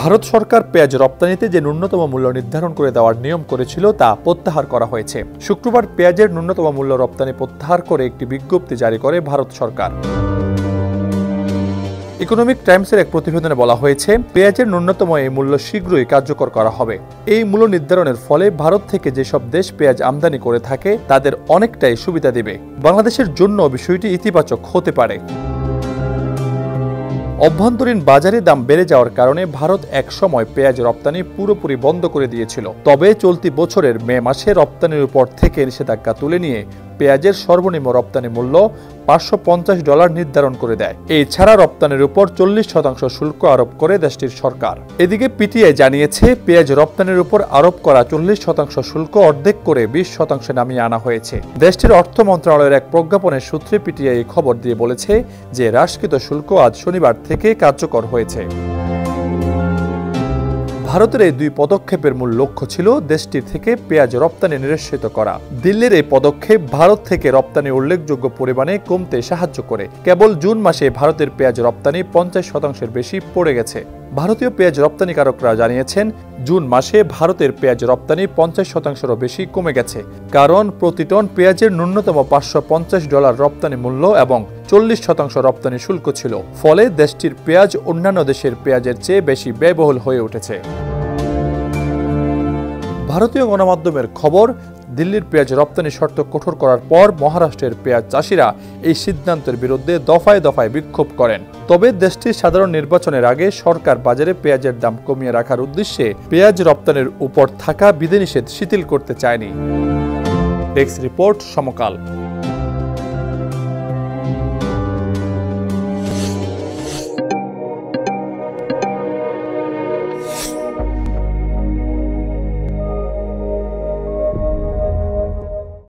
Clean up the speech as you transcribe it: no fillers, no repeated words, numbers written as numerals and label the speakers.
Speaker 1: ভারত সরকার পেঁয়াজ রপ্তানিতে যে ন্যূনতম মূল্য নির্ধারণ করে দেওয়ার নিয়ম করেছিল তা প্রত্যাহার করা হয়েছে। শুক্রবার পেঁয়াজের ন্যূনতম মূল্য রপ্তানি প্রত্যাহার করে একটি বিজ্ঞপ্তি জারি করে ভারত সরকার। ইকোনমিক টাইমসের এক প্রতিবেদনে বলা হয়েছে, পেঁয়াজের ন্যূনতম এই মূল্য শীঘ্রই কার্যকর করা হবে। এই মূল্য নির্ধারণের ফলে ভারত থেকে যেসব দেশ পেঁয়াজ আমদানি করে থাকে তাদের অনেকটাই সুবিধা দেবে। বাংলাদেশের জন্য বিষয়টি ইতিবাচক হতে পারে। অভ্যন্তরীণ বাজারে দাম বেড়ে যাওয়ার কারণে ভারত এক সময় পেঁয়াজ রপ্তানি পুরোপুরি বন্ধ করে দিয়েছিল। তবে চলতি বছরের মে মাসে রপ্তানির উপর থেকে নিষেধাজ্ঞা তুলে নিয়ে পেঁয়াজের সর্বনিম্ন রপ্তানি মূল্য $550 নির্ধারণ করে দেয়। এছাড়া রপ্তানির উপর 40% শুল্ক আরোপ করে দেশটির সরকার। এদিকে পিটিআই জানিয়েছে, পেঁয়াজ রপ্তানির উপর আরোপ করা 40% শুল্ক অর্ধেক করে 20% নামিয়ে আনা হয়েছে। দেশটির অর্থ মন্ত্রণালয়ের এক প্রজ্ঞাপনের সূত্রে পিটিআই খবর দিয়ে বলেছে যে হ্রাসকৃত শুল্ক আজ শনিবার থেকে কার্যকর হয়েছে। ভারতের এই দুই পদক্ষেপের মূল লক্ষ্য ছিল দেশটির থেকে পেঁয়াজ রপ্তানি নিরুৎসাহিত করা। দিল্লির এই পদক্ষেপ ভারত থেকে রপ্তানি উল্লেখযোগ্য পরিমাণে কমতে সাহায্য করে। কেবল জুন মাসে ভারতের পেঁয়াজ রপ্তানি 50%-এর বেশি পড়ে গেছে। ভারতীয় পেঁয়াজ রপ্তানিকারকরা জানিয়েছেন, জুন মাসে ভারতের পেঁয়াজ রপ্তানি 50%-এরও বেশি কমে গেছে, কারণ প্রতি টন পেঁয়াজের ন্যূনতম $550 রপ্তানি মূল্য এবং 40% রপ্তানি শুল্ক ছিল। ফলে দেশটির পেঁয়াজ অন্যান্য দেশের পেঁয়াজের চেয়ে বেশি ব্যয়বহুল হয়ে উঠেছে। ভারতীয় গণমাধ্যমের খবর, দিল্লির পেঁয়াজ রপ্তানি শর্ত কঠোর করার পর মহারাষ্ট্রের পেঁয়াজ চাষিরা এই সিদ্ধান্তের বিরুদ্ধে দফায় দফায় বিক্ষোভ করেন। তবে দেশটির সাধারণ নির্বাচনের আগে সরকার বাজারে পেঁয়াজের দাম কমিয়ে রাখার উদ্দেশ্যে পেঁয়াজ রপ্তানির উপর থাকা বিধিনিষেধ শিথিল করতে চায়নি। ডেস্ক রিপোর্ট, সমকাল।